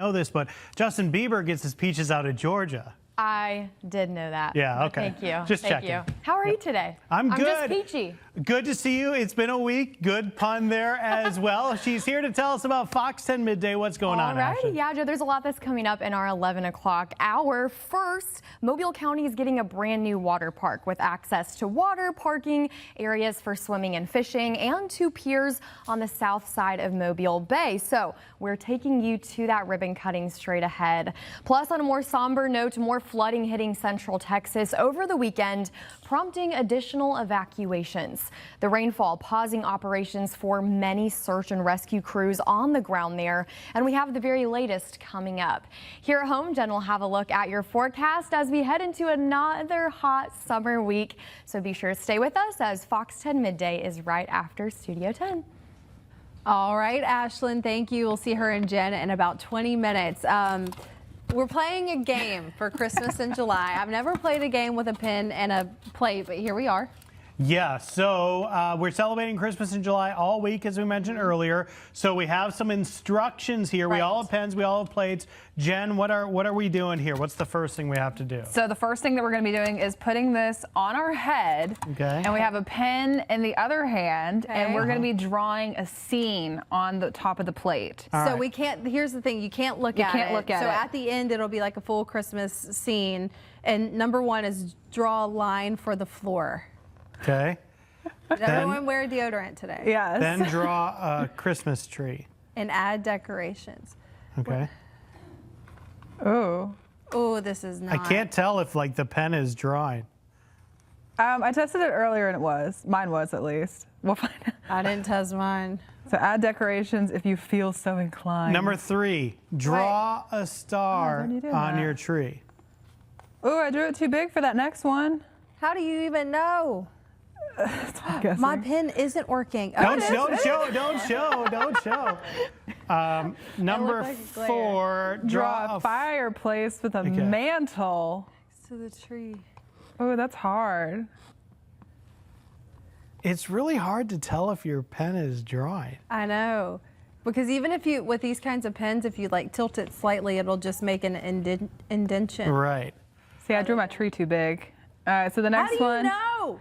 know this, but Justin Bieber gets his peaches out of Georgia. I did know that. Yeah, okay. Thank you. Just Thank checking. you. How are you today? I'm good. I'm just peachy. Good to see you. It's been a week. Good pun there as well. She's here to tell us about Fox 10 Midday. What's going on, Ashley? Yeah, Joe, there's a lot that's coming up in our 11 o'clock hour. First, Mobile County is getting a brand new water park with access to water, parking, areas for swimming and fishing, and 2 piers on the south side of Mobile Bay. So we're taking you to that ribbon cutting straight ahead. Plus, on a more somber note, more flooding hitting central Texas over the weekend, prompting additional evacuations. The rainfall pausing operations for many search and rescue crews on the ground there. And we have the very latest coming up. Here at home, Jen will have a look at your forecast as we head into another hot summer week. So be sure to stay with us as Fox 10 Midday is right after Studio 10. All right, Ashlyn, thank you. We'll see her and Jen in about 20 minutes. We're playing a game for Christmas in July. I've never played a game with a pen and a plate, but here we are. Yeah, so we're celebrating Christmas in July all week, as we mentioned earlier. So we have some instructions here. Right. We all have pens, we all have plates. Jen, what are we doing here? What's the first thing we have to do? So the first thing that we're going to be doing is putting this on our head. Okay. And we have a pen in the other hand, Okay. and we're going to be drawing a scene on the top of the plate. All So right. we can't, here's the thing, you can't look You at can't it. look at so it. at the end, it'll be like a full Christmas scene. And number 1 is draw a line for the floor. Okay. Did everyone wear deodorant today? Yes. Then draw a Christmas tree. And add decorations. Okay. Ooh. Oh, this is not. I can't tell if like the pen is drawing. I tested it earlier, and it was. Mine was, at least. We'll find out. I didn't test mine. So add decorations if you feel so inclined. Number 3, draw a star Oh, when you do on that. your tree. Ooh, I drew it too big for that next one. How do you even know? I'm guessing. My pen isn't working. Oh, Don't show. Number like glare. 4, Draw a fireplace with a mantle. to the tree. Oh, that's hard. It's really hard to tell if your pen is drawing. I know. Because even if you, with these kinds of pens, if you like tilt it slightly, it'll just make an indentation. Right. See, I drew my tree too big. All right, so the How next do you one. know?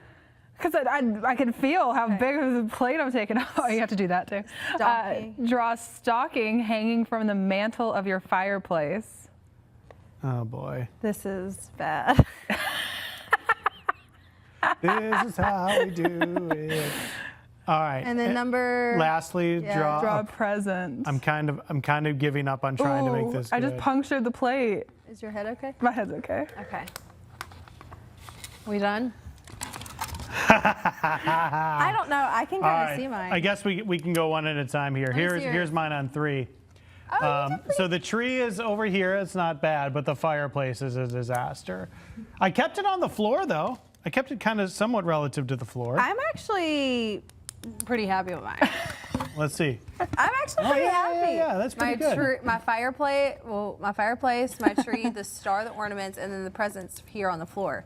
Because I can feel how big of the plate I'm taking off. Oh, you have to do that too. Stocking. Draw a stocking hanging from the mantle of your fireplace. Oh boy. This is bad. This is how we do it. All right. And then lastly, Yeah. Draw draw. a present. I'm kind of giving up on trying to make Ooh, this. I just good. punctured the plate. Is your head okay? My head's okay. Okay. We done? I don't know. I can All kind of right. see mine. I guess we can go one at a time here. me see Here's yours. mine on 3. Oh, So the tree is over here. It's not bad, but the fireplace is a disaster. I kept it on the floor though. I kept it kind of somewhat relative to the floor. I'm actually pretty happy with mine. Let's see. I'm actually pretty happy. Yeah, that's pretty my good. My fireplace, my tree, the star, the ornaments, and then the presents here on the floor.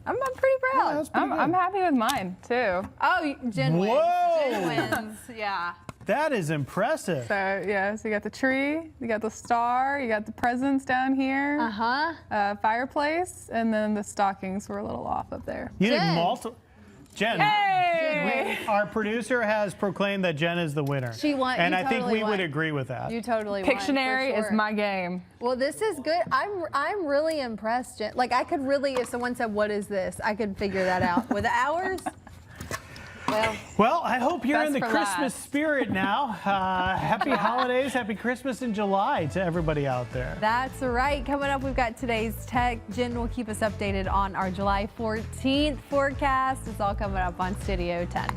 I'm pretty proud. Yeah, that's pretty I'm good. happy with mine too. Oh, Jen wins. Whoa. Jen wins. Yeah. That is impressive. So yeah, so you got the tree, you got the star, you got the presents down here, fireplace, and then the stockings were a little off up there. You did Jen. multiple. Jen, Hey! our producer has proclaimed that Jen is the winner. She won. And You I think totally we would won. agree with that. You totally won. Pictionary for is sure. my game. Well, this is good. I'm really impressed, Jen. Like I could really, if someone said, "What is this?" I could figure that out. With ours, Well, I hope you're in the Best for Christmas last. spirit now. Happy holidays, happy Christmas in July to everybody out there. that's right. Coming up, we've got today's tech. Jen will keep us updated on our July 14th forecast. It's all coming up on Studio 10.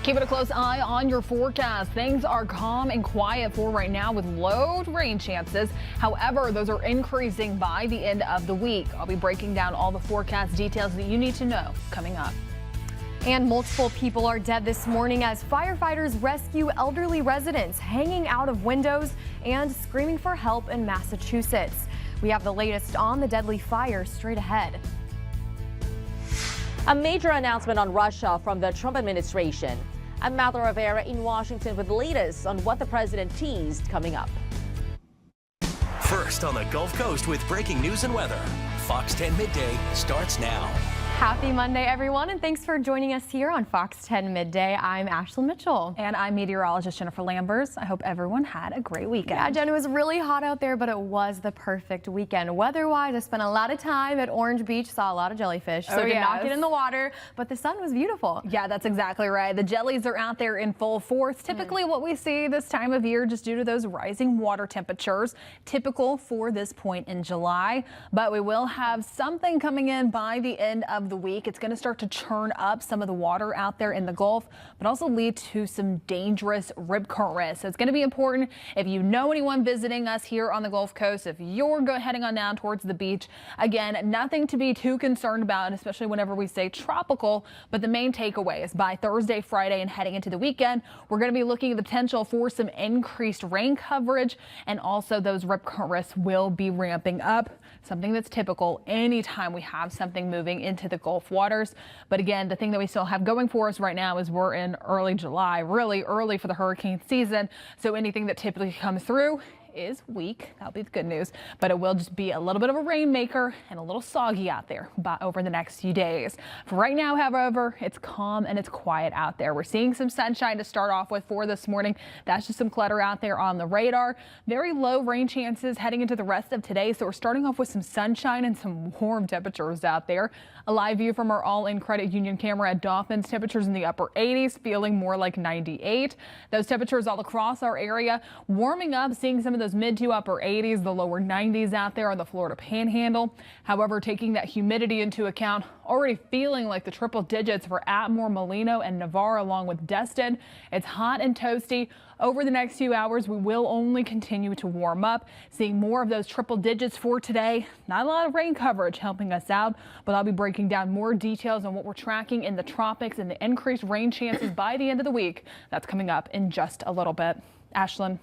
Keeping a close eye on your forecast. Things are calm and quiet for right now with low rain chances. However, those are increasing by the end of the week. I'll be breaking down all the forecast details that you need to know coming up. And multiple people are dead this morning as firefighters rescue elderly residents hanging out of windows and screaming for help in Massachusetts. We have the latest on the deadly fire straight ahead. A major announcement on Russia from the Trump administration. I'm Matha Rivera in Washington with the latest on what the president teased coming up. First on the Gulf Coast with breaking news and weather. Fox 10 Midday starts now. Happy Monday, everyone, and thanks for joining us here on Fox 10 Midday. I'm Ashlyn Mitchell. And I'm meteorologist Jennifer Lambers. I hope everyone had a great weekend. Yeah, Jen, it was really hot out there, but it was the perfect weekend. Weather-wise, I spent a lot of time at Orange Beach, saw a lot of jellyfish, so did not get in the water, but the sun was beautiful. Yeah, that's exactly right. The jellies are out there in full force. Typically what we see this time of year just due to those rising water temperatures, typical for this point in July. But we will have something coming in by the end of the week. It's going to start to churn up some of the water out there in the Gulf, but also lead to some dangerous rip current risk. So it's going to be important if you know anyone visiting us here on the Gulf Coast, if you're heading on down towards the beach. Again, nothing to be too concerned about, especially whenever we say tropical. But the main takeaway is by Thursday, Friday, and heading into the weekend, we're going to be looking at the potential for some increased rain coverage, and also those rip current risks will be ramping up. Something that's typical anytime we have something moving into the Gulf waters. But again, the thing that we still have going for us right now is we're in early July, really early for the hurricane season. So anything that typically comes through is weak. That'll be the good news, but it will just be a little bit of a rainmaker and a little soggy out there over the next few days. For right now, however, it's calm and it's quiet out there. We're seeing some sunshine to start off with for this morning. That's just some clutter out there on the radar. Very low rain chances heading into the rest of today. So we're starting off with some sunshine and some warm temperatures out there. A live view from our all-in credit union camera at Dolphins. Temperatures in the upper 80s, feeling more like 98. Those temperatures all across our area warming up, seeing some of those mid to upper 80s, the lower 90s out there on the Florida Panhandle. However, taking that humidity into account, already feeling like the triple digits for Atmore, Molino, and Navarre along with Destin. It's hot and toasty. Over the next few hours, we will only continue to warm up, seeing more of those triple digits for today. Not a lot of rain coverage helping us out, but I'll be breaking down more details on what we're tracking in the tropics and the increased rain chances by the end of the week. That's coming up in just a little bit. Ashlyn.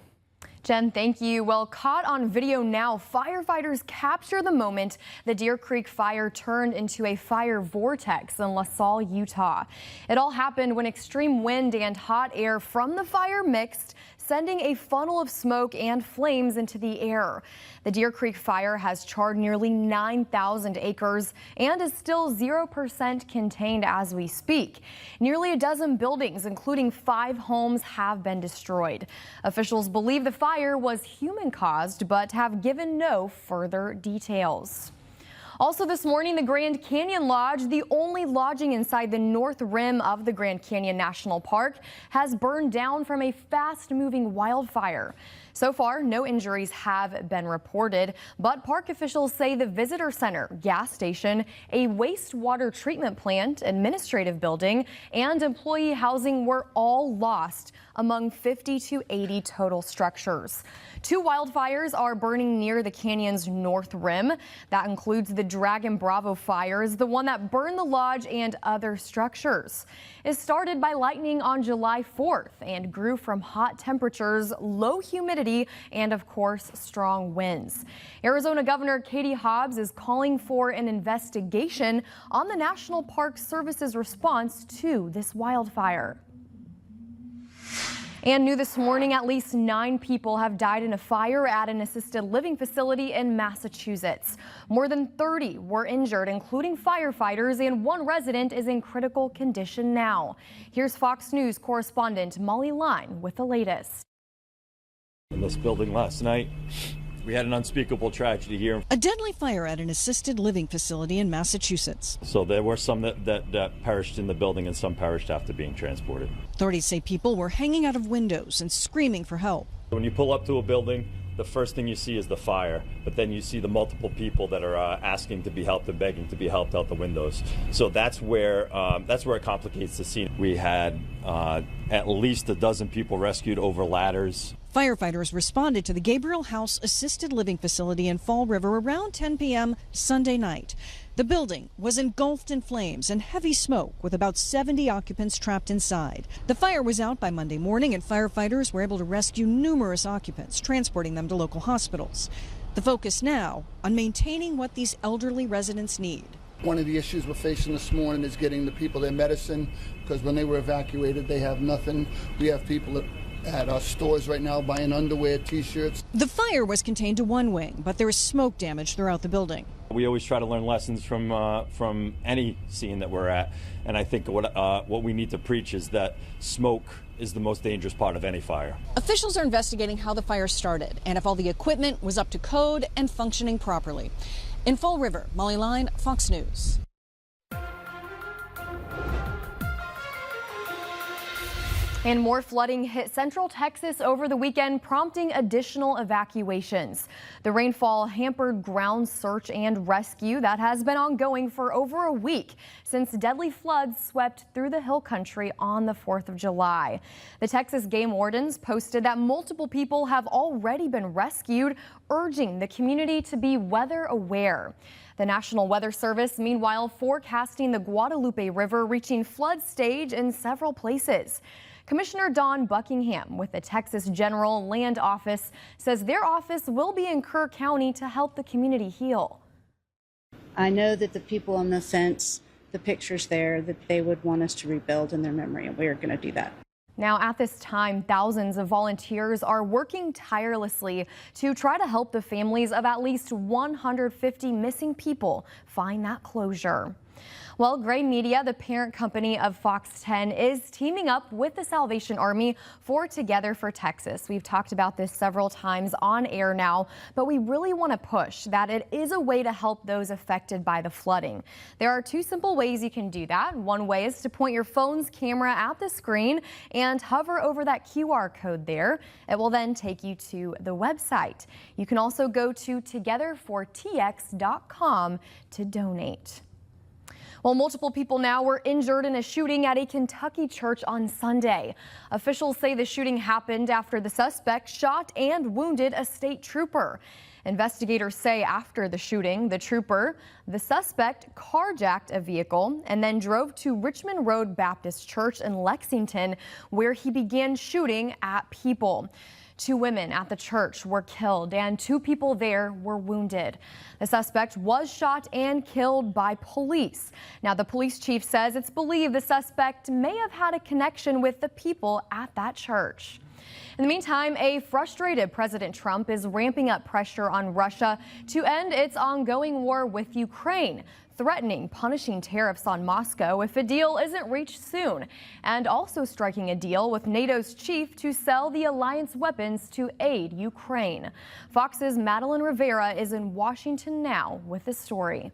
Jen, thank you. Well, caught on video now, firefighters capture the moment the Deer Creek fire turned into a fire vortex in LaSalle, Utah. It all happened when extreme wind and hot air from the fire mixed, sending a funnel of smoke and flames into the air. The Deer Creek fire has charred nearly 9,000 acres and is still 0% contained as we speak. Nearly a dozen buildings, including 5 homes, have been destroyed. Officials believe the fire was human-caused, but have given no further details. Also this morning, the Grand Canyon Lodge, the only lodging inside the north rim of the Grand Canyon National Park, has burned down from a fast-moving wildfire. So far, no injuries have been reported, but park officials say the visitor center, gas station, a wastewater treatment plant, administrative building, and employee housing were all lost among 50 to 80 total structures. 2 wildfires are burning near the canyon's north rim. That includes the Dragon Bravo fires, the one that burned the lodge and other structures. It started by lightning on July 4th and grew from hot temperatures, low humidity, and of course, strong winds. Arizona Governor Katie Hobbs is calling for an investigation on the National Park Service's response to this wildfire. And new this morning, at least 9 people have died in a fire at an assisted living facility in Massachusetts. More than 30 were injured, including firefighters, and 1 resident is in critical condition now. Here's Fox News correspondent Molly Line with the latest. In this building last night, we had an unspeakable tragedy here. A deadly fire at an assisted living facility in Massachusetts. So there were some that perished in the building and some perished after being transported. Authorities say people were hanging out of windows and screaming for help. When you pull up to a building, the first thing you see is the fire, but then you see the multiple people that are asking to be helped and begging to be helped out the windows. So that's where it complicates the scene. We had at least a dozen people rescued over ladders. Firefighters responded to the Gabriel House assisted living facility in Fall River around 10 p.m. Sunday night. The building was engulfed in flames and heavy smoke with about 70 occupants trapped inside. The fire was out by Monday morning and firefighters were able to rescue numerous occupants, transporting them to local hospitals. The focus now on maintaining what these elderly residents need. One of the issues we're facing this morning is getting the people their medicine, because when they were evacuated, they have nothing. We have people at our stores right now buying underwear, T-shirts. The fire was contained to one wing, but there is smoke damage throughout the building. We always try to learn lessons from any scene that we're at, and I think what we need to preach is that smoke is the most dangerous part of any fire. Officials are investigating how the fire started and if all the equipment was up to code and functioning properly. In Fall River, Molly Line, Fox News. And more flooding hit Central Texas over the weekend, prompting additional evacuations. The rainfall hampered ground search and rescue that has been ongoing for over a week since deadly floods swept through the hill country on the 4th of July. The Texas Game Wardens posted that multiple people have already been rescued, urging the community to be weather aware. The National Weather Service, meanwhile, forecasting the Guadalupe River reaching flood stage in several places. Commissioner Dawn Buckingham with the Texas General Land Office says their office will be in Kerr County to help the community heal. I know that the people on the fence, the pictures there, that they would want us to rebuild in their memory, and we are going to do that. Now, at this time, thousands of volunteers are working tirelessly to try to help the families of at least 150 missing people find that closure. Well, Gray Media, the parent company of Fox 10, is teaming up with the Salvation Army for Together for Texas. We've talked about this several times on air now, but we really want to push that it is a way to help those affected by the flooding. There are two simple ways you can do that. One way is to point your phone's camera at the screen and hover over that QR code there. It will then take you to the website. You can also go to togetherfortx.com to donate. Well, multiple people now were injured in a shooting at a Kentucky church on Sunday. Officials say the shooting happened after the suspect shot and wounded a state trooper. Investigators say after the shooting, the suspect carjacked a vehicle and then drove to Richmond Road Baptist Church in Lexington, where he began shooting at people. 2 women at the church were killed and 2 people there were wounded. The suspect was shot and killed by police. Now, the police chief says it's believed the suspect may have had a connection with the people at that church. In the meantime, a frustrated President Trump is ramping up pressure on Russia to end its ongoing war with Ukraine, threatening punishing tariffs on Moscow if a deal isn't reached soon, and also striking a deal with NATO's chief to sell the alliance weapons to aid Ukraine. Fox's Madeline Rivera is in Washington now with the story.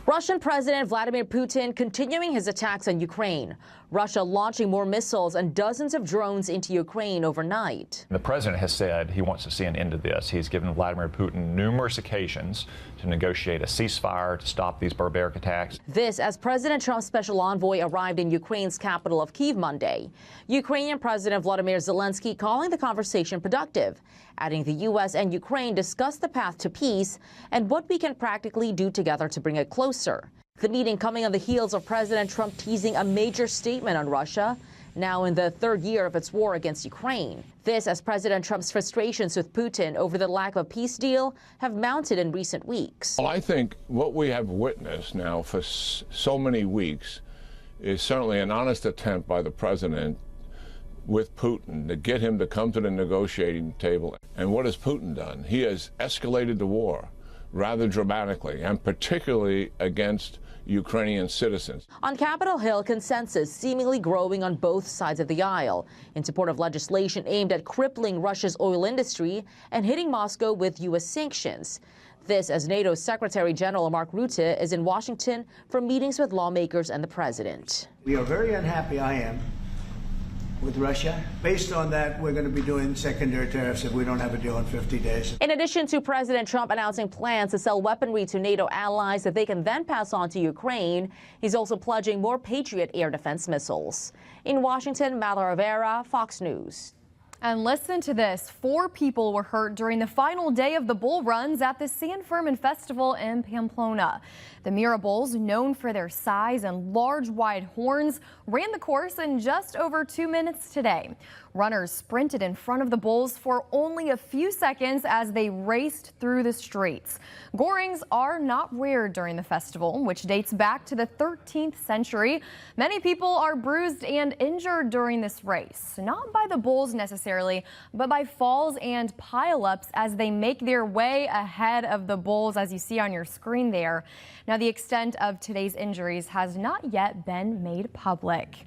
Russian President Vladimir Putin continuing his attacks on Ukraine. Russia launching more missiles and dozens of drones into Ukraine overnight. The president has said he wants to see an end to this. He's given Vladimir Putin numerous occasions to negotiate a ceasefire to stop these barbaric attacks. This as President Trump's special envoy arrived in Ukraine's capital of Kyiv Monday. Ukrainian President Volodymyr Zelensky calling the conversation productive, adding the U.S. and Ukraine discussed the path to peace and what we can practically do together to bring it closer. The meeting coming on the heels of President Trump teasing a major statement on Russia, now in the 3rd year of its war against Ukraine. This as President Trump's frustrations with Putin over the lack of a peace deal have mounted in recent weeks. Well, I think what we have witnessed now for so many weeks is certainly an honest attempt by the president with Putin to get him to come to the negotiating table. And what has Putin done? He has escalated the war rather dramatically, and particularly against Ukrainian citizens. On Capitol Hill, consensus seemingly growing on both sides of the aisle in support of legislation aimed at crippling Russia's oil industry and hitting Moscow with U.S. sanctions. This as NATO's Secretary General Mark Rutte is in Washington for meetings with lawmakers and the president. We are very unhappy, I am, with Russia. Based on that, we're going to be doing secondary tariffs if we don't have a deal in 50 days. In addition to President Trump announcing plans to sell weaponry to NATO allies that they can then pass on to Ukraine, he's also pledging more Patriot air defense missiles. In Washington, Madeline Rivera, Fox News. And listen to this. 4 people were hurt during the final day of the bull runs at the San Fermin Festival in Pamplona. The Mira bulls, known for their size and large wide horns, ran the course in just over 2 minutes today. Runners sprinted in front of the bulls for only a few seconds as they raced through the streets. Gorings are not rare during the festival, which dates back to the 13th century. Many people are bruised and injured during this race, not by the bulls necessarily, but by falls and pileups as they make their way ahead of the bulls, as you see on your screen there. Now, the extent of today's injuries has not yet been made public.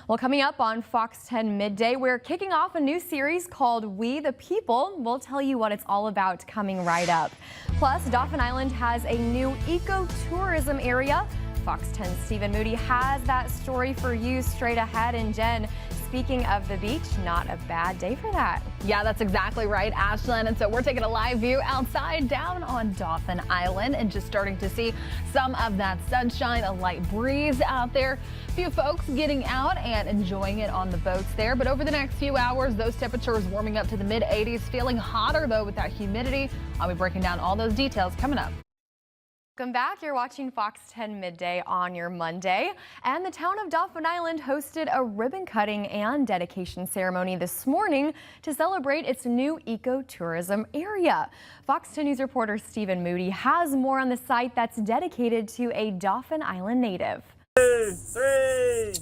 Well, coming up on Fox 10 Midday, we're kicking off a new series called We the People. We'll tell you what it's all about coming right up. Plus, Dauphin Island has a new ecotourism area. Fox 10's Stephen Moody has that story for you straight ahead. And Jen, speaking of the beach, not a bad day for that. Yeah, that's exactly right, Ashlyn. And so we're taking a live view outside down on Dauphin Island and just starting to see some of that sunshine, a light breeze out there. A few folks getting out and enjoying it on the boats there. But over the next few hours, those temperatures warming up to the mid-80s, feeling hotter though with that humidity. I'll be breaking down all those details coming up. Welcome back. You're watching Fox 10 Midday on your Monday. And the town of Dauphin Island hosted a ribbon cutting and dedication ceremony this morning to celebrate its new ecotourism area. Fox 10 News reporter Stephen Moody has more on the site that's dedicated to a Dauphin Island native. 2, 3.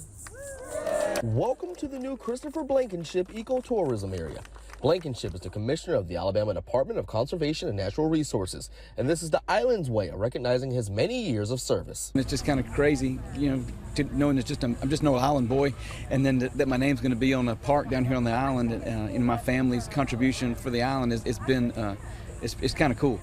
Welcome to the new Christopher Blankenship Ecotourism Area. Blankenship is the commissioner of the Alabama Department of Conservation and Natural Resources, and this is the island's way of recognizing his many years of service. It's just kind of crazy, knowing it's I'm just an island boy, and then that my name's going to be on a park down here on the island. And my family's contribution for the island it's kind of cool.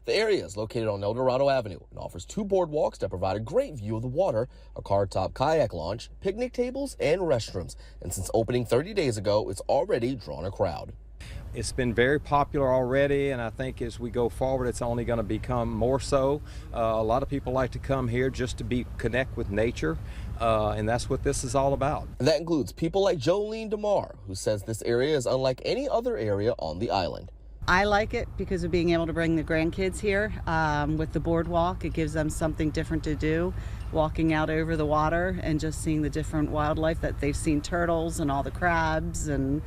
The area is located on El Dorado Avenue and offers 2 boardwalks that provide a great view of the water, a car-top kayak launch, picnic tables, and restrooms. And since opening 30 days ago, it's already drawn a crowd. It's been very popular already, and I think as we go forward, it's only going to become more so. A lot of people like to come here just to connect with nature, and that's what this is all about. And that includes people like Jolene DeMar, who says this area is unlike any other area on the island. I like it because of being able to bring the grandkids here with the boardwalk. It gives them something different to do, walking out over the water and just seeing the different wildlife that they've seen, turtles and all the crabs and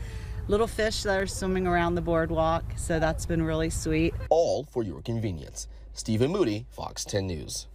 little fish that are swimming around the boardwalk. So that's been really sweet. All for your convenience. Stephen Moody, Fox 10 News.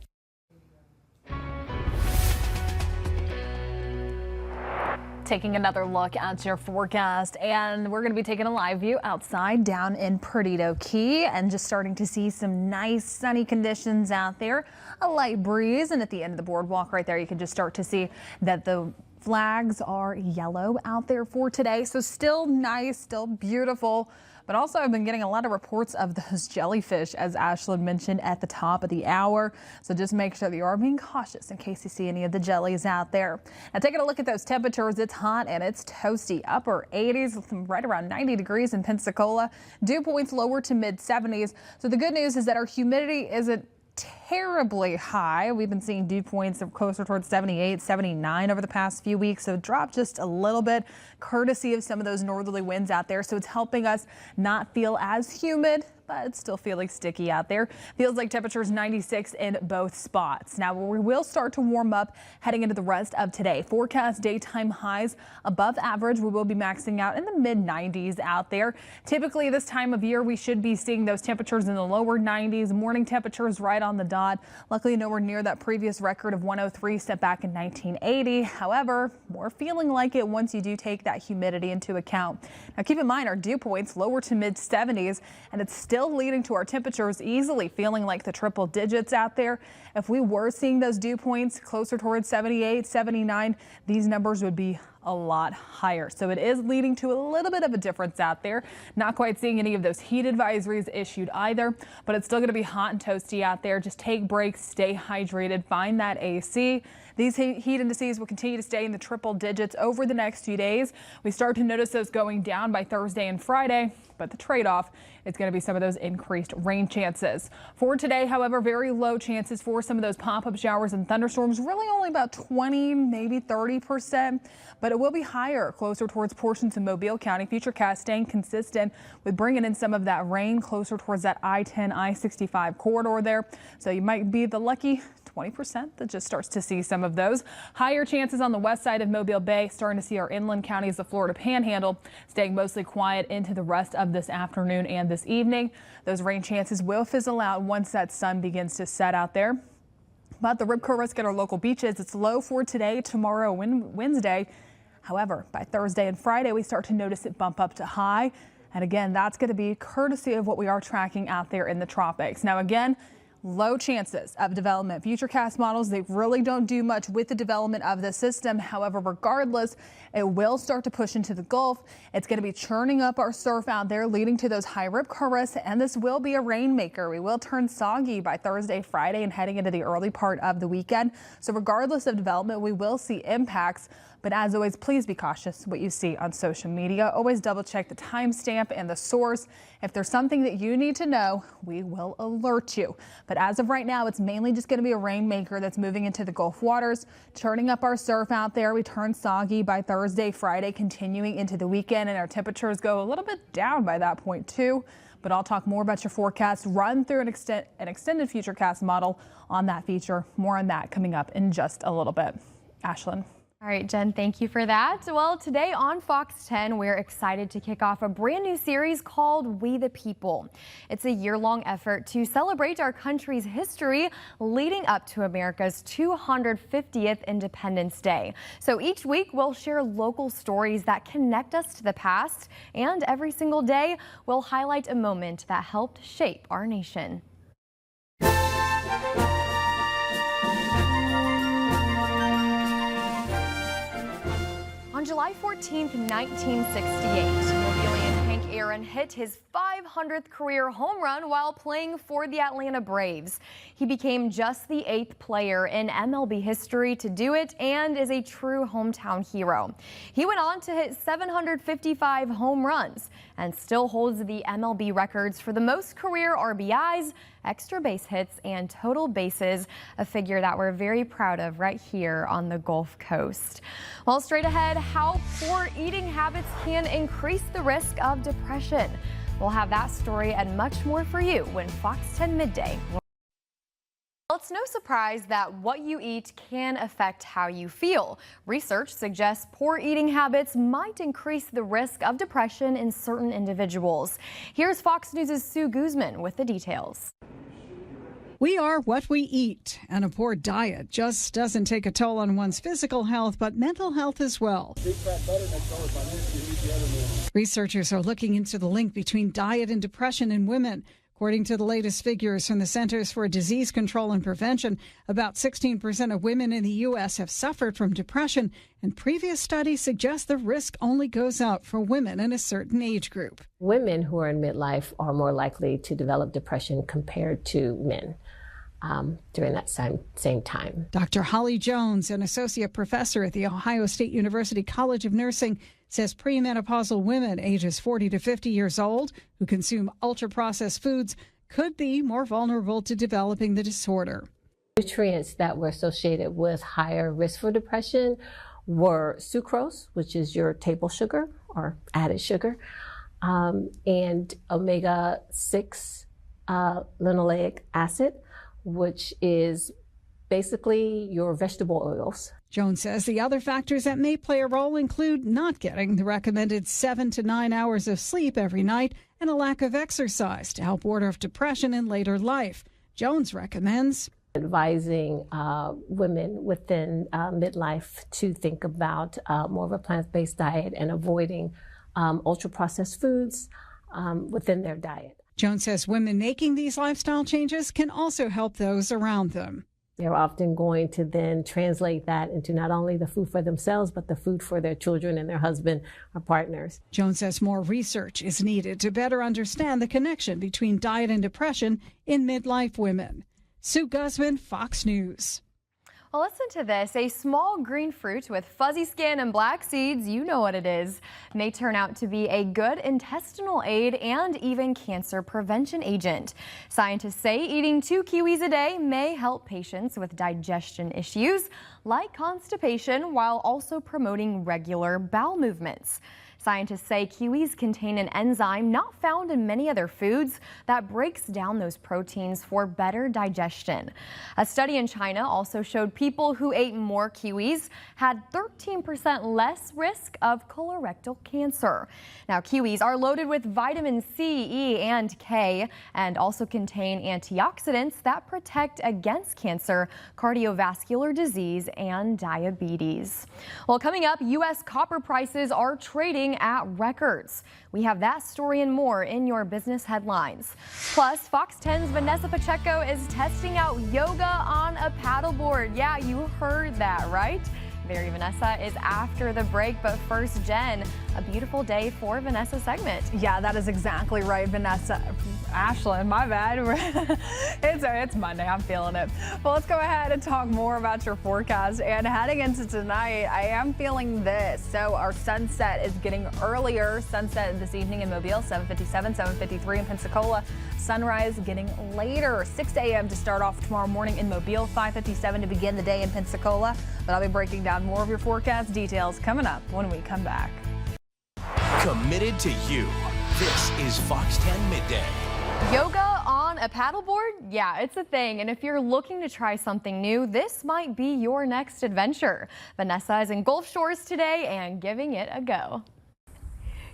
Taking another look at your forecast, and we're going to be taking a live view outside down in Perdido Key and just starting to see some nice sunny conditions out there, a light breeze, and at the end of the boardwalk right there you can just start to see that the flags are yellow out there for today. So still nice, still beautiful. But also I've been getting a lot of reports of those jellyfish, as Ashlyn mentioned at the top of the hour. So just make sure that you are being cautious in case you see any of the jellies out there. Now taking a look at those temperatures, it's hot and it's toasty. Upper 80s, right around 90 degrees in Pensacola. Dew points lower to mid 70s. So the good news is that our humidity isn't terribly high. We've been seeing dew points closer towards 78, 79 over the past few weeks. So drop just a little bit courtesy of some of those northerly winds out there. So it's helping us not feel as humid, but it's still feeling sticky out there. Feels like temperatures 96 in both spots. Now we will start to warm up heading into the rest of today. Forecast daytime highs above average. We will be maxing out in the mid 90s out there. Typically this time of year, we should be seeing those temperatures in the lower 90s. Morning temperatures right on the dot. Luckily nowhere near that previous record of 103 set back in 1980. However, more feeling like it once you do take that humidity into account. Now keep in mind our dew points lower to mid 70s, and it's still leading to our temperatures easily feeling like the triple digits out there. If we were seeing those dew points closer towards 78, 79, these numbers would be a lot higher. So it is leading to a little bit of a difference out there. Not quite seeing any of those heat advisories issued either, but it's still going to be hot and toasty out there. Just take breaks, stay hydrated, find that AC. These heat indices will continue to stay in the triple digits over the next few days. We start to notice those going down by Thursday and Friday, but the trade-off is going to be some of those increased rain chances. For today, however, very low chances for some of those pop-up showers and thunderstorms, really only about 20, maybe 30%, but it will be higher closer towards portions of Mobile County. Futurecast staying consistent with bringing in some of that rain closer towards that I-10, I-65 corridor there. So you might be the lucky 20% that just starts to see some of those. Higher chances on the west side of Mobile Bay, starting to see our inland counties, the Florida Panhandle, staying mostly quiet into the rest of this afternoon and this evening. Those rain chances will fizzle out once that sun begins to set out there. But the rip curl risk at our local beaches, it's low for today, tomorrow, Wednesday. However, by Thursday and Friday, we start to notice it bump up to high. And again, that's going to be courtesy of what we are tracking out there in the tropics. Now, again, low chances of development. Futurecast models, they really don't do much with the development of the system. However, regardless, it will start to push into the Gulf. It's going to be churning up our surf out there, leading to those high rip curl risks, and this will be a rainmaker. We will turn soggy by Thursday, Friday, and heading into the early part of the weekend. So regardless of development, we will see impacts. But as always, please be cautious what you see on social media. Always double check the timestamp and the source. If there's something that you need to know, we will alert you. But as of right now, it's mainly just going to be a rainmaker that's moving into the Gulf waters, turning up our surf out there. We turn soggy by Thursday, Friday, continuing into the weekend, and our temperatures go a little bit down by that point too. But I'll talk more about your forecast, run through an extended Futurecast model on that feature. More on that coming up in just a little bit. Ashlyn. All right, Jen, thank you for that. Well, today on Fox 10, we're excited to kick off a brand new series called We the People. It's a year-long effort to celebrate our country's history leading up to America's 250th Independence Day. So each week, we'll share local stories that connect us to the past, and every single day, we'll highlight a moment that helped shape our nation. On July 14th, 1968, Mobilian Hank Aaron hit his 500th career home run while playing for the Atlanta Braves. He became just the 8th player in MLB history to do it and is a true hometown hero. He went on to hit 755 home runs and still holds the MLB records for the most career RBIs, extra base hits, and total bases, a figure that we're very proud of right here on the Gulf Coast. Well, straight ahead, how poor eating habits can increase the risk of depression. We'll have that story and much more for you when Fox 10 Midday. Well, it's no surprise that what you eat can affect how you feel. Research suggests poor eating habits might increase the risk of depression in certain individuals. Here's Fox News' Sue Guzman with the details. We are what we eat, and a poor diet just doesn't take a toll on one's physical health, but mental health as well. Researchers are looking into the link between diet and depression in women. According to the latest figures from the Centers for Disease Control and Prevention, about 16% of women in the U.S. have suffered from depression, and previous studies suggest the risk only goes up for women in a certain age group. Women who are in midlife are more likely to develop depression compared to men during that same time. Dr. Holly Jones, an associate professor at The Ohio State University College of Nursing, says premenopausal women ages 40 to 50 years old who consume ultra-processed foods could be more vulnerable to developing the disorder. Nutrients that were associated with higher risk for depression were sucrose, which is your table sugar or added sugar, and omega-6 linoleic acid, which is basically your vegetable oils. Jones says the other factors that may play a role include not getting the recommended 7 to 9 hours of sleep every night and a lack of exercise to help ward off depression in later life. Jones recommends advising women within midlife to think about more of a plant-based diet and avoiding ultra-processed foods within their diet. Jones says women making these lifestyle changes can also help those around them. They're often going to then translate that into not only the food for themselves, but the food for their children and their husband or partners. Jones says more research is needed to better understand the connection between diet and depression in midlife women. Sue Guzman, Fox News. Well, listen to this. A small green fruit with fuzzy skin and black seeds, you know what it is, may turn out to be a good intestinal aid and even cancer prevention agent. Scientists say eating 2 kiwis a day may help patients with digestion issues like constipation while also promoting regular bowel movements. Scientists say kiwis contain an enzyme not found in many other foods that breaks down those proteins for better digestion. A study in China also showed people who ate more kiwis had 13% less risk of colorectal cancer. Now, kiwis are loaded with vitamin C, E, and K, and also contain antioxidants that protect against cancer, cardiovascular disease, and diabetes. Well, coming up, U.S. copper prices are trading at records. We have that story and more in your business headlines. Plus, Fox 10's Vanessa Pacheco is testing out yoga on a paddleboard. Yeah, you heard that, right? Very Vanessa is after the break, but first, Jen, a beautiful day for Vanessa segment. Yeah, that is exactly right, Vanessa. Ashlyn, my bad. It's Monday. I'm feeling it. Well, let's go ahead and talk more about your forecast. And heading into tonight, I am feeling this. So our sunset is getting earlier. Sunset this evening in Mobile, 7:57, 7:53 in Pensacola. Sunrise getting later, 6 a.m. to start off tomorrow morning in Mobile, 5:57 to begin the day in Pensacola. But I'll be breaking down more of your forecast details coming up when we come back. Committed to you. This is Fox 10 Midday. Yoga on a paddleboard? Yeah, it's a thing. And if you're looking to try something new, this might be your next adventure. Vanessa is in Gulf Shores today and giving it a go.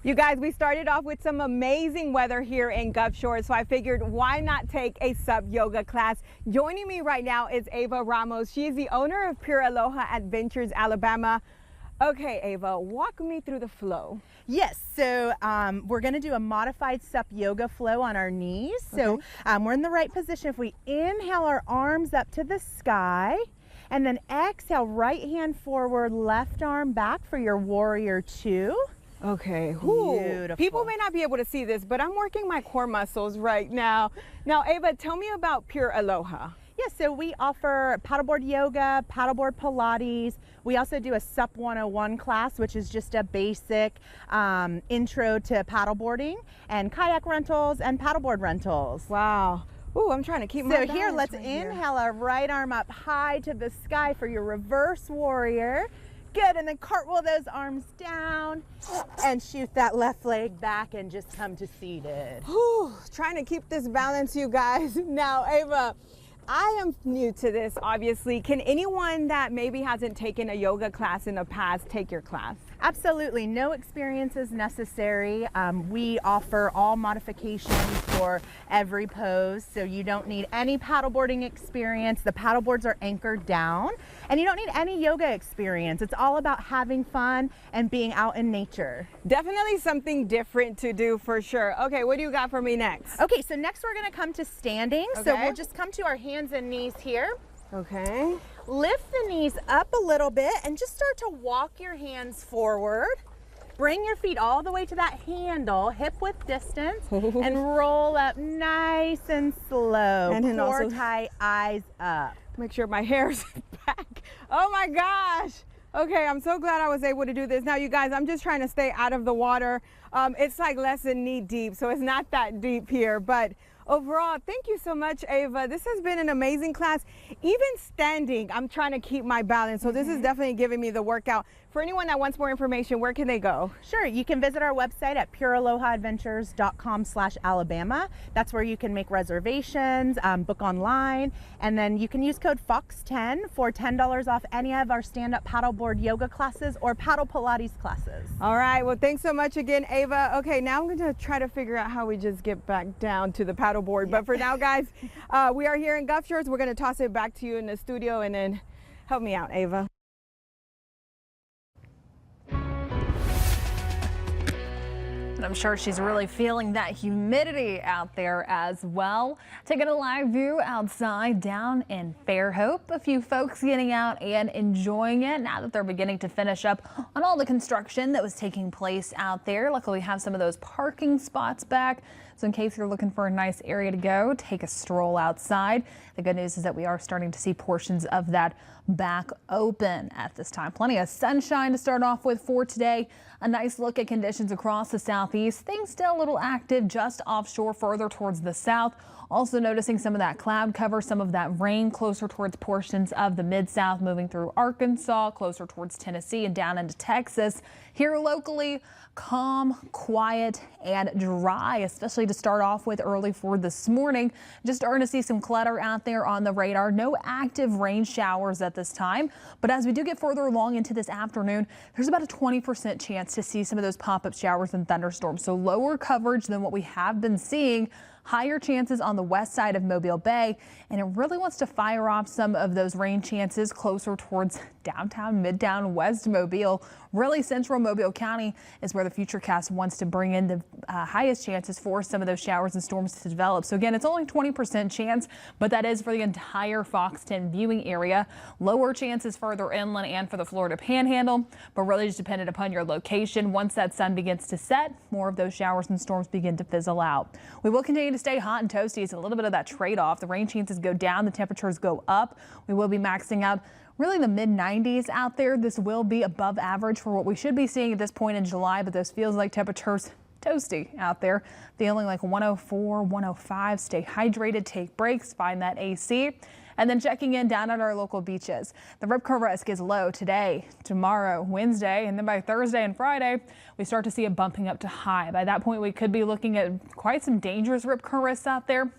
You guys, we started off with some amazing weather here in Gulf Shores, so I figured why not take a SUP yoga class. Joining me right now is Ava Ramos. She is the owner of Pure Aloha Adventures, Alabama. Okay, Ava, walk me through the flow. Yes, so we're going to do a modified SUP yoga flow on our knees. So we're in the right position. If we inhale our arms up to the sky, and then exhale, right hand forward, left arm back for your warrior 2. Okay, beautiful. People may not be able to see this, but I'm working my core muscles right now. Now, Ava, tell me about Pure Aloha. Yeah, so we offer paddleboard yoga, paddleboard Pilates. We also do a SUP 101 class, which is just a basic intro to paddleboarding, and kayak rentals and paddleboard rentals. Wow. Ooh, I'm trying to keep my balance. So here, let's inhale our right arm up high to the sky for your reverse warrior. Good, and then cartwheel those arms down and shoot that left leg back and just come to seated. Whew, trying to keep this balance, you guys. Now, Ava, I am new to this, obviously. Can anyone that maybe hasn't taken a yoga class in the past take your class? Absolutely, no experience is necessary. We offer all modifications for every pose, so you don't need any paddleboarding experience. The paddleboards are anchored down, and you don't need any yoga experience. It's all about having fun and being out in nature. Definitely something different to do for sure. Okay, what do you got for me next? Okay, so next we're gonna come to standing. So we'll just come to our hands and knees here. Okay. Lift the knees up a little bit and just start to walk your hands forward. Bring your feet all the way to that handle, hip width distance, and roll up nice and slow. And then core also tight, eyes up. Make sure my hair's back. Oh my gosh. Okay, I'm so glad I was able to do this. Now, you guys, I'm just trying to stay out of the water. It's like less than knee deep, so it's not that deep here, but overall, thank you so much, Ava. This has been an amazing class. Even standing, I'm trying to keep my balance. So this is definitely giving me the workout. For anyone that wants more information, where can they go? Sure, you can visit our website at purealohaadventures.com/Alabama. That's where you can make reservations, book online, and then you can use code FOX10 for $10 off any of our stand-up paddleboard yoga classes or paddle Pilates classes. All right, well, thanks so much again, Ava. Okay, now I'm gonna try to figure out how we just get back down to the paddleboard. But for now, guys, we are here in Gulf Shores. We're gonna toss it back to you in the studio, and then help me out, Ava. And I'm sure she's really feeling that humidity out there as well. Taking a live view outside down in Fairhope. A few folks getting out and enjoying it now that they're beginning to finish up on all the construction that was taking place out there. Luckily, we have some of those parking spots back. So in case you're looking for a nice area to go, take a stroll outside. The good news is that we are starting to see portions of that back open at this time. Plenty of sunshine to start off with for today. A nice look at conditions across the southeast. Things still a little active just offshore further towards the south. Also noticing some of that cloud cover, some of that rain closer towards portions of the mid-south, moving through Arkansas, closer towards Tennessee and down into Texas. Here locally, calm, quiet, and dry, especially to start off with early for this morning. Just starting to see some clutter out there on the radar. No active rain showers at this time, but as we do get further along into this afternoon, there's about a 20% chance to see some of those pop-up showers and thunderstorms. So lower coverage than what we have been seeing. Higher chances on the west side of Mobile Bay, and it really wants to fire off some of those rain chances closer towards downtown, midtown, West Mobile. Really central Mobile County is where the Futurecast wants to bring in the highest chances for some of those showers and storms to develop. So again, it's only 20% chance, but that is for the entire Fox 10 viewing area. Lower chances further inland and for the Florida Panhandle, but really just dependent upon your location. Once that sun begins to set, more of those showers and storms begin to fizzle out. We will continue to stay hot and toasty. It's a little bit of that trade-off. The rain chances go down, the temperatures go up. We will be maxing out really the mid-90s out there. This will be above average for what we should be seeing at this point in July, but this feels like temperatures toasty out there. Feeling like 104, 105. Stay hydrated, take breaks, find that AC. And then checking in down at our local beaches. The rip current risk is low today, tomorrow, Wednesday, and then by Thursday and Friday, we start to see it bumping up to high. By that point, we could be looking at quite some dangerous rip current risks out there.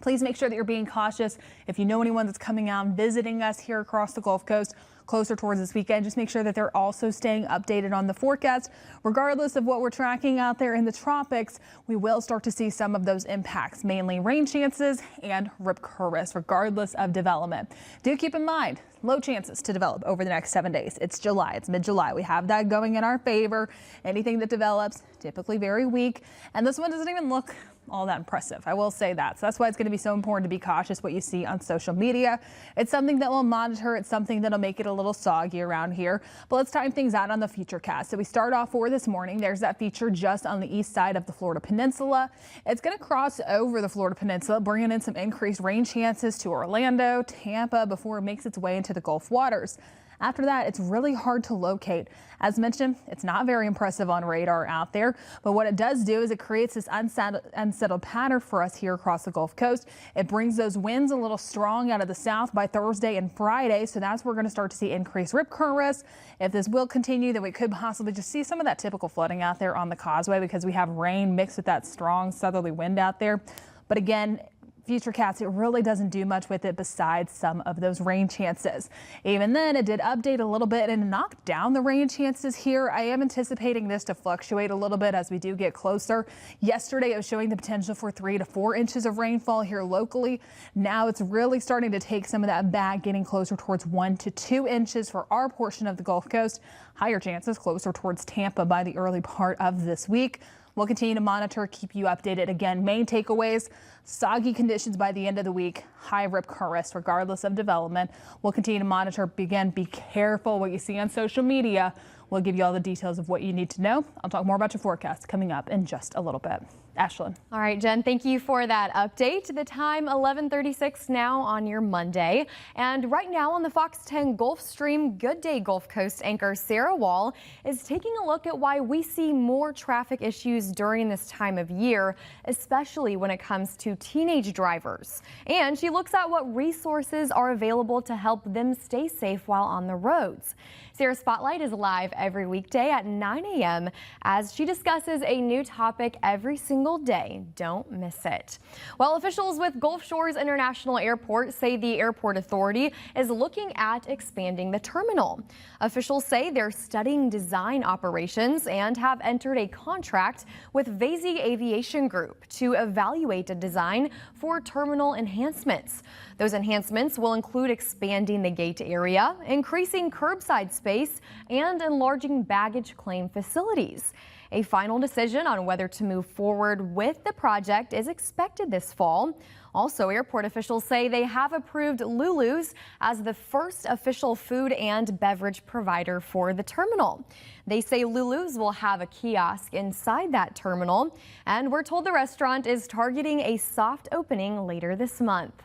Please make sure that you're being cautious. If you know anyone that's coming out and visiting us here across the Gulf Coast closer towards this weekend, just make sure that they're also staying updated on the forecast. Regardless of what we're tracking out there in the tropics, we will start to see some of those impacts, mainly rain chances and rip current risk, regardless of development. Do keep in mind, low chances to develop over the next 7 days. It's July, it's mid-July. We have that going in our favor. Anything that develops, typically very weak. And this one doesn't even look all that impressive. I will say that. So that's why it's going to be so important to be cautious what you see on social media. It's something that we'll monitor. It's something that'll make it a little soggy around here. But let's time things out on the Futurecast. So we start off for this morning. There's that feature just on the east side of the Florida Peninsula. It's going to cross over the Florida Peninsula, bringing in some increased rain chances to Orlando, Tampa, before it makes its way into the Gulf waters. After that, it's really hard to locate. As mentioned, it's not very impressive on radar out there, but what it does do is it creates this unsettled pattern for us here across the Gulf Coast. It brings those winds a little strong out of the south by Thursday and Friday, so that's where we're going to start to see increased rip current risk. If this will continue, then we could possibly just see some of that typical flooding out there on the causeway because we have rain mixed with that strong southerly wind out there. But again, Futurecast, it really doesn't do much with it besides some of those rain chances. Even then, it did update a little bit and knock down the rain chances here. I am anticipating this to fluctuate a little bit as we do get closer. Yesterday, it was showing the potential for 3 to 4 inches of rainfall here locally. Now it's really starting to take some of that back, getting closer towards 1 to 2 inches for our portion of the Gulf Coast. Higher chances closer towards Tampa by the early part of this week. We'll continue to monitor, keep you updated. Again, main takeaways, soggy conditions by the end of the week, high rip current risk regardless of development. We'll continue to monitor. Again, be careful what you see on social media. We'll give you all the details of what you need to know. I'll talk more about your forecast coming up in just a little bit. Ashlyn. All right, Jen, thank you for that update. The time 11:36 now on your Monday. And right now on the Fox 10 Gulfstream, Good Day Gulf Coast anchor Sarah Wall is taking a look at why we see more traffic issues during this time of year, especially when it comes to teenage drivers. And she looks at what resources are available to help them stay safe while on the roads. Sarah's Spotlight is live every weekday at 9 a.m. as she discusses a new topic every single day. Don't miss it. Well, officials with Gulf Shores International Airport say the airport authority is looking at expanding the terminal. Officials say they're studying design operations and have entered a contract with Vasey Aviation Group to evaluate a design for terminal enhancements. Those enhancements will include expanding the gate area, increasing curbside space, and enlarging baggage claim facilities. A final decision on whether to move forward with the project is expected this fall. Also, airport officials say they have approved Lulu's as the first official food and beverage provider for the terminal. They say Lulu's will have a kiosk inside that terminal, and we're told the restaurant is targeting a soft opening later this month.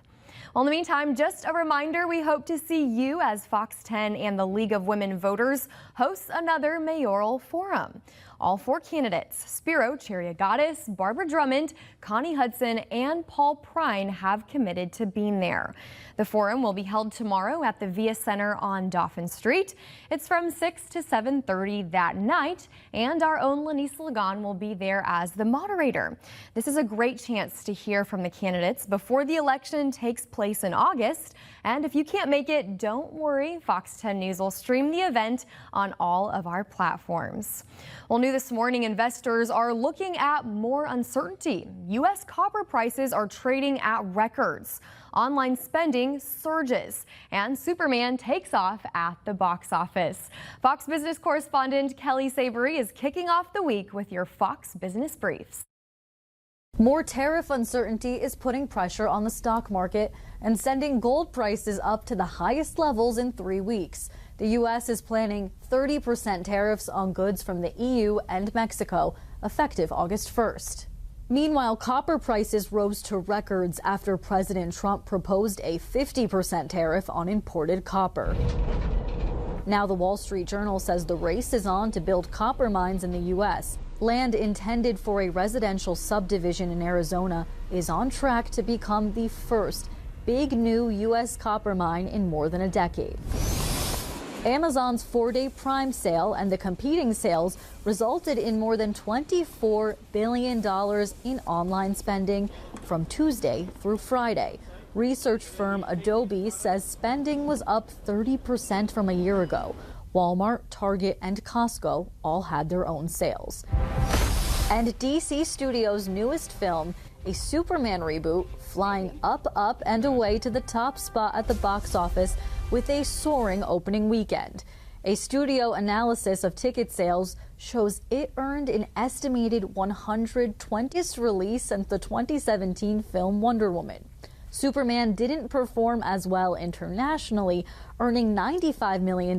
Well, in the meantime, just a reminder, we hope to see you as Fox 10 and the League of Women Voters hosts another mayoral forum. All 4 candidates, Spiro Chariagadis, Barbara Drummond, Connie Hudson, and Paul Prine, have committed to being there. The forum will be held tomorrow at the Via Center on Dauphin Street. It's from 6 to 7:30 that night, and our own Lenise Lagan will be there as the moderator. This is a great chance to hear from the candidates before the election takes place in August. And if you can't make it, don't worry. Fox 10 News will stream the event on all of our platforms. Well, new this morning, investors are looking at more uncertainty. U.S. copper prices are trading at records. Online spending surges, and Superman takes off at the box office. Fox Business correspondent Kelly Savory is kicking off the week with your Fox Business Briefs. More tariff uncertainty is putting pressure on the stock market and sending gold prices up to the highest levels in 3 weeks. The U.S. is planning 30% tariffs on goods from the EU and Mexico, effective August 1st. Meanwhile, copper prices rose to records after President Trump proposed a 50% tariff on imported copper. Now the Wall Street Journal says the race is on to build copper mines in the U.S. Land intended for a residential subdivision in Arizona is on track to become the first big new U.S. copper mine in more than a decade. Amazon's 4-day Prime sale and the competing sales resulted in more than $24 billion in online spending from Tuesday through Friday. Research firm Adobe says spending was up 30% from a year ago. Walmart, Target, and Costco all had their own sales. And DC Studios' newest film, a Superman reboot, flying up, and away to the top spot at the box office with a soaring opening weekend. A studio analysis of ticket sales shows it earned an estimated 120th release since the 2017 film Wonder Woman. Superman didn't perform as well internationally, earning $95 million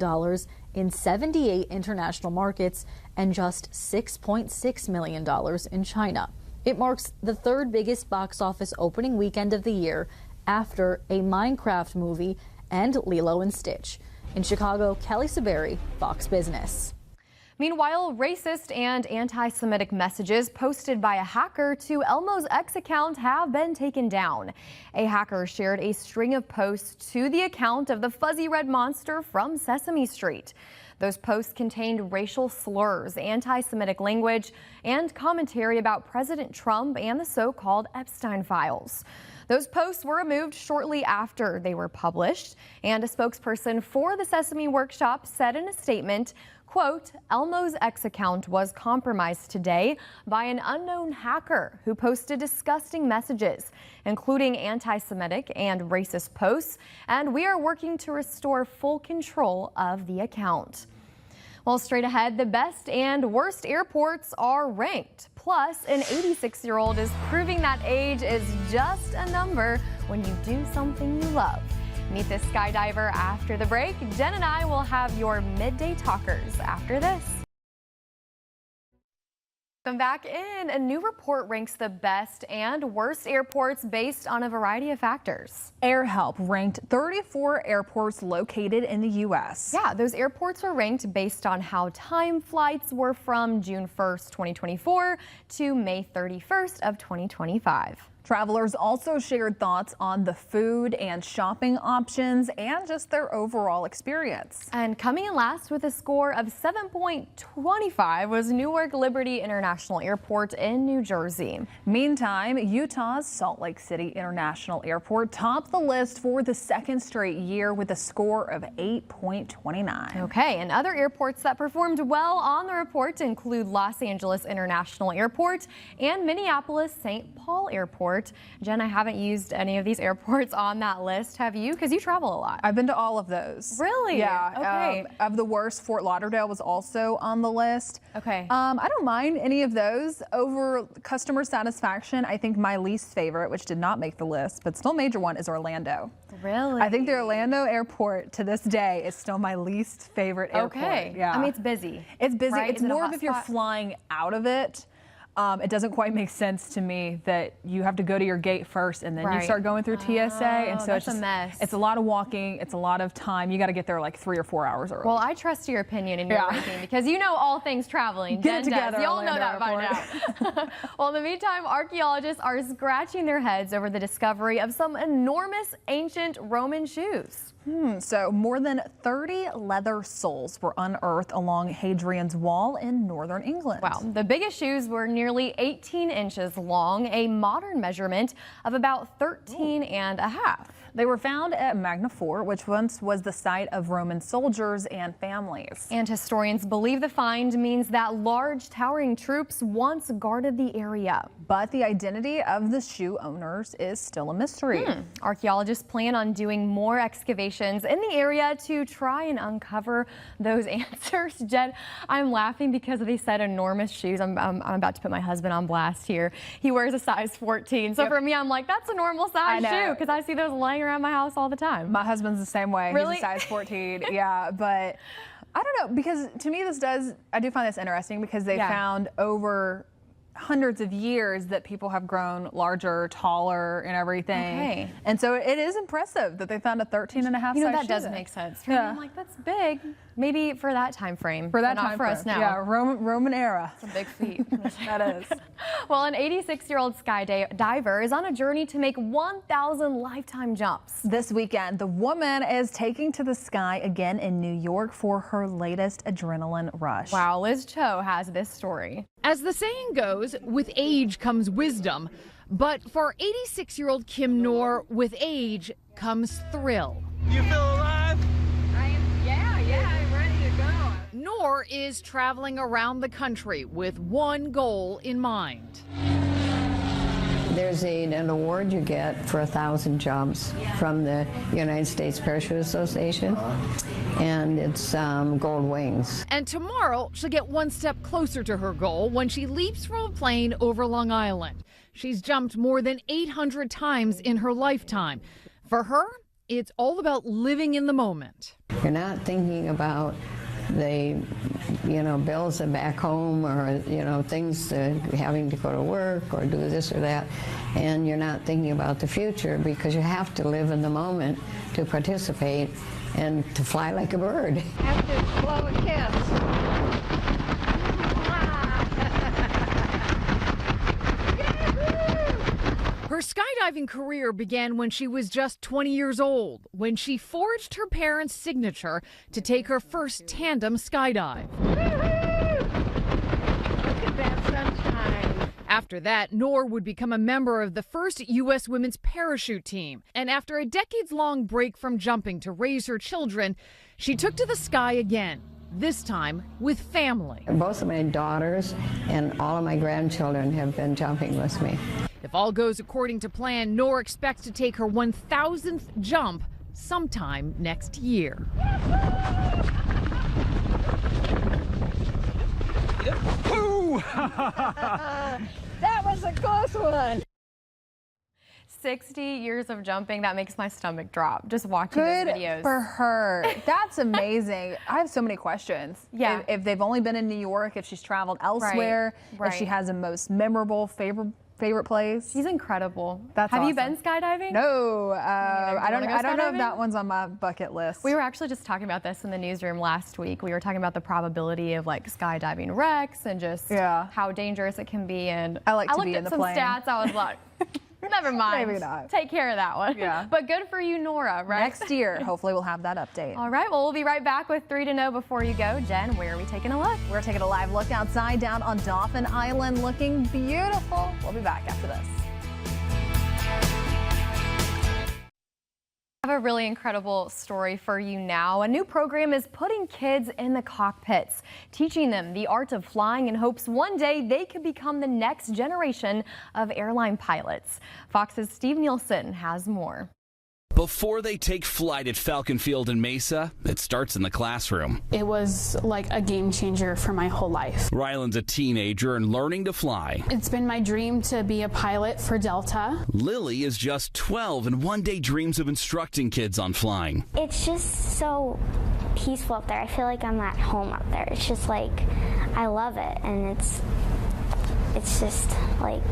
in 78 international markets and just $6.6 million in China. It marks the 3rd biggest box office opening weekend of the year after a Minecraft movie and Lilo and Stitch. In Chicago, Kelly Saberi, Fox Business. Meanwhile, racist and anti-Semitic messages posted by a hacker to Elmo's X account have been taken down. A hacker shared a string of posts to the account of the fuzzy red monster from Sesame Street. Those posts contained racial slurs, anti-Semitic language, and commentary about President Trump and the so-called Epstein files. Those posts were removed shortly after they were published, and a spokesperson for the Sesame Workshop said in a statement, quote, Elmo's X account was compromised today by an unknown hacker who posted disgusting messages, including anti-Semitic and racist posts, and we are working to restore full control of the account. Well, straight ahead, the best and worst airports are ranked. Plus, an 86-year-old is proving that age is just a number when you do something you love. Meet the skydiver after the break. Jen and I will have your midday talkers after this. Welcome back in. A new report ranks the best and worst airports based on a variety of factors. AirHelp ranked 34 airports located in the U.S. Yeah, those airports were ranked based on how time flights were from June 1st, 2024 to May 31st of 2025. Travelers also shared thoughts on the food and shopping options and just their overall experience. And coming in last with a score of 7.25 was Newark Liberty International Airport in New Jersey. Meantime, Utah's Salt Lake City International Airport topped the list for the 2nd straight year with a score of 8.29. Okay, and other airports that performed well on the report include Los Angeles International Airport and Minneapolis St. Paul Airport. Airport. Jen, I haven't used any of these airports on that list. Have you? Because you travel a lot. I've been to all of those. Really? Yeah. Okay. Of the worst, Fort Lauderdale was also on the list. Okay. I don't mind any of those over customer satisfaction. I think my least favorite, which did not make the list, but still major one, is Orlando. Really? I think the Orlando airport to this day is still my least favorite airport. Okay. Yeah. I mean, it's busy. It's busy. Right? It's Is it a more of hot if you're spot? flying out of it. It doesn't quite make sense to me that you have to go to your gate first and then you Right. start going through TSA. And so that's it's a mess. It's a lot of walking. It's a lot of time. You got to get there like 3 or 4 hours early. Well, I trust your opinion and your Yeah. ranking because you know all things traveling. Get it Jen does. together, Y'all know Orlando that by now. Well, in the meantime, archaeologists are scratching their heads over the discovery of some enormous ancient Roman shoes. So more than 30 leather soles were unearthed along Hadrian's Wall in northern England. Wow. The biggest shoes were nearly 18 inches long, a modern measurement of about 13 and a half. They were found at Magna Fort, which once was the site of Roman soldiers and families. And historians believe the find means that large towering troops once guarded the area. But the identity of the shoe owners is still a mystery. Archaeologists plan on doing more excavations in the area to try and uncover those answers. Jen, I'm laughing because they said enormous shoes. I'm about to put my husband on blast here. He wears a size 14. So for me, I'm like, that's a normal size shoe because I see those laying around my house all the time. My husband's the same way. Really? He's a size 14. Yeah, but I don't know, because to me I do find this interesting because they found over hundreds of years that people have grown larger, taller, and everything. Okay. And so it is impressive that they found a 13 and a half You know, size that shoe does there. make sense. For me, I'm like, that's big. Maybe for that time frame. For that but not time for frame. us now. Yeah, Roman era. It's a big feat. That is. Well, an 86-year-old skydiver is on a journey to make 1,000 lifetime jumps. This weekend, the woman is taking to the sky again in New York for her latest adrenaline rush. Wow, Liz Cho has this story. As the saying goes, with age comes wisdom. But for 86-year-old Kim Noor, with age comes thrill. You feel alive? I'm ready to go. Noor is traveling around the country with one goal in mind. There's an award you get for 1,000 jumps from the United States Parachute Association, and it's gold wings. And tomorrow, she'll get one step closer to her goal when she leaps from a plane over Long Island. She's jumped more than 800 times in her lifetime. For her, it's all about living in the moment. You're not thinking about the, bills back home or, things having to go to work or do this or that. And you're not thinking about the future because you have to live in the moment to participate and to fly like a bird. Have to blow a kiss. Her skydiving career began when she was just 20 years old, when she forged her parents' signature to take her first tandem skydive. Look at that sunshine. After that, Noor would become a member of the first U.S. women's parachute team. And after a decades-long break from jumping to raise her children, she took to the sky again, this time with family. Both of my daughters and all of my grandchildren have been jumping with me. If all goes according to plan, Noor expects to take her 1,000th jump sometime next year. That was a close one. 60 years of jumping, that makes my stomach drop just watching Good those videos. for her. That's amazing. I have so many questions. Yeah. If they've only been in New York, if she's traveled elsewhere, Right. if she has a most memorable favorite place. She's incredible. That's Have you awesome. been skydiving? No, I don't wanna go know if skydiving? that one's on my bucket list. We were actually just talking about this in the newsroom last week. We were talking about the probability of like skydiving wrecks and just how dangerous it can be. And I like to looked be at in the some plane. stats. I was like, never mind. Maybe not. Take care of that one. Yeah. But good for you, Nora, right? Next year, hopefully we'll have that update. All right, well, we'll be right back with 3 to Know before you go. Jen, where are we taking a look? We're taking a live look outside down on Dauphin Island, looking beautiful. We'll be back after this. Have a really incredible story for you now. A new program is putting kids in the cockpits, teaching them the art of flying in hopes one day they could become the next generation of airline pilots. Fox's Steve Nielsen has more. Before they take flight at Falcon Field in Mesa, it starts in the classroom. It was like a game changer for my whole life. Ryland's a teenager and learning to fly. It's been my dream to be a pilot for Delta. Lily is just 12 and one day dreams of instructing kids on flying. It's just so peaceful up there. I feel like I'm at home up there. It's just like, I love it, and it's just like,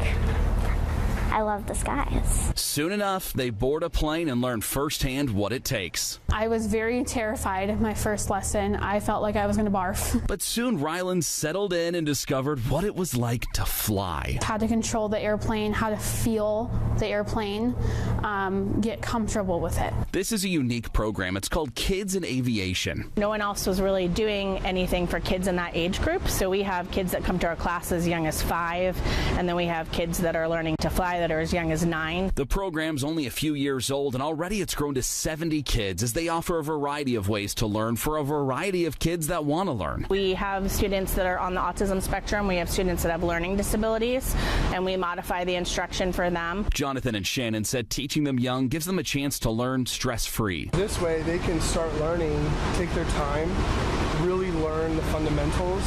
I love the skies. Soon enough, they board a plane and learn firsthand what it takes. I was very terrified of my first lesson. I felt like I was going to barf. But soon Ryland settled in and discovered what it was like to fly. How to control the airplane, how to feel the airplane, get comfortable with it. This is a unique program. It's called Kids in Aviation. No one else was really doing anything for kids in that age group. So we have kids that come to our class as young as 5, and then we have kids that are learning to fly that are as young as 9. The program's only a few years old, and already it's grown to 70 kids as they offer a variety of ways to learn for a variety of kids that want to learn. We have students that are on the autism spectrum. We have students that have learning disabilities, and we modify the instruction for them. Jonathan and Shannon said teaching them young gives them a chance to learn stress-free. This way they can start learning, take their time, really learn the fundamentals,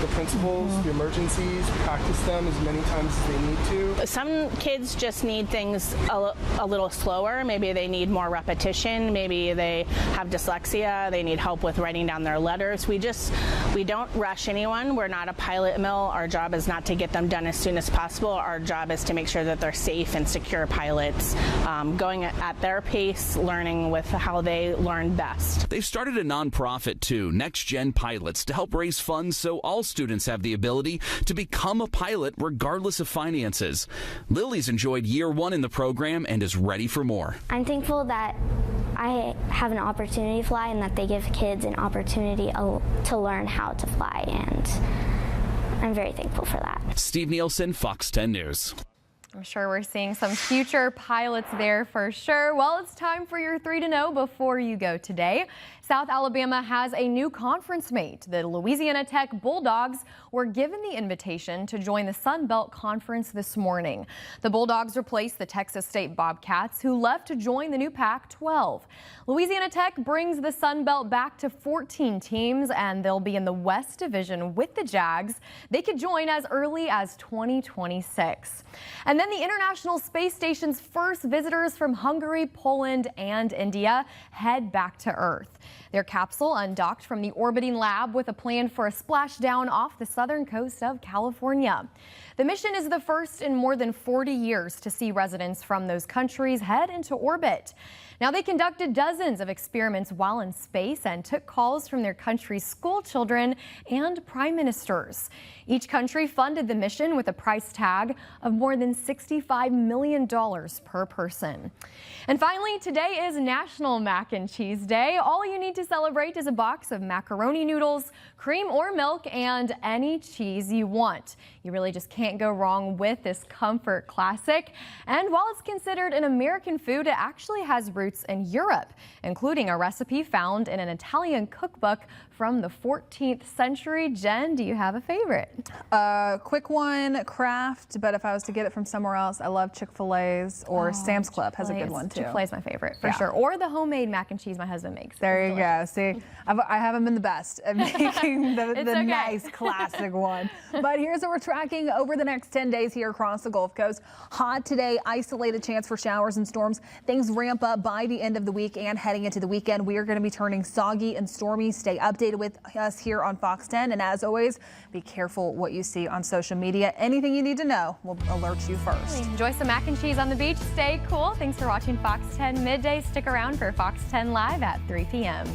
the principles, the emergencies, practice them as many times as they need to. Some kids just need things a little slower. Maybe they need more repetition. Maybe they have dyslexia. They need help with writing down their letters. We don't rush anyone. We're not a pilot mill. Our job is not to get them done as soon as possible. Our job is to make sure that they're safe and secure pilots, going at their pace, learning with how they learn best. They've started a nonprofit too, Next Gen Pilots, to help raise funds so all students have the ability to become a pilot regardless of finances. Lily's enjoyed year 1 in the program and is ready for more. I'm thankful that I have an opportunity to fly and that they give kids an opportunity to learn how to fly, and I'm very thankful for that. Steve Nielsen, Fox 10 News. I'm sure we're seeing some future pilots there for sure. Well, it's time for your 3 to know before you go today. South Alabama has a new conference mate. The Louisiana Tech Bulldogs were given the invitation to join the Sun Belt Conference this morning. The Bulldogs replaced the Texas State Bobcats, who left to join the new Pac-12. Louisiana Tech brings the Sun Belt back to 14 teams, and they'll be in the West Division with the Jags. They could join as early as 2026. And then the International Space Station's first visitors from Hungary, Poland, and India head back to Earth. Their capsule undocked from the orbiting lab with a plan for a splashdown off the southern coast of California. The mission is the first in more than 40 years to see residents from those countries head into orbit. Now, they conducted dozens of experiments while in space and took calls from their country's school children and prime ministers. Each country funded the mission with a price tag of more than $65 million per person. And finally, today is National Mac and Cheese Day. All you need to celebrate is a box of macaroni noodles, cream or milk, and any cheese you want. You really just can't go wrong with this comfort classic. And while it's considered an American food, it actually has roots in Europe, including a recipe found in an Italian cookbook from the 14th century. Jen, do you have a favorite? Quick one, Kraft, but if I was to get it from somewhere else, I love Chick-fil-A's or Sam's Club has a good one too. Chick-fil-A is my favorite for sure. Or the homemade mac and cheese my husband makes. There you go. See, I haven't been the best at making the nice classic one. But here's what we're tracking over the next 10 days here across the Gulf Coast. Hot today, isolated chance for showers and storms. Things ramp up by the end of the week and heading into the weekend. We are going to be turning soggy and stormy. Stay updated with us here on Fox 10. And as always, be careful what you see on social media. Anything you need to know will alert you first. Enjoy some mac and cheese on the beach. Stay cool. Thanks for watching Fox 10 Midday. Stick around for Fox 10 Live at 3 p.m.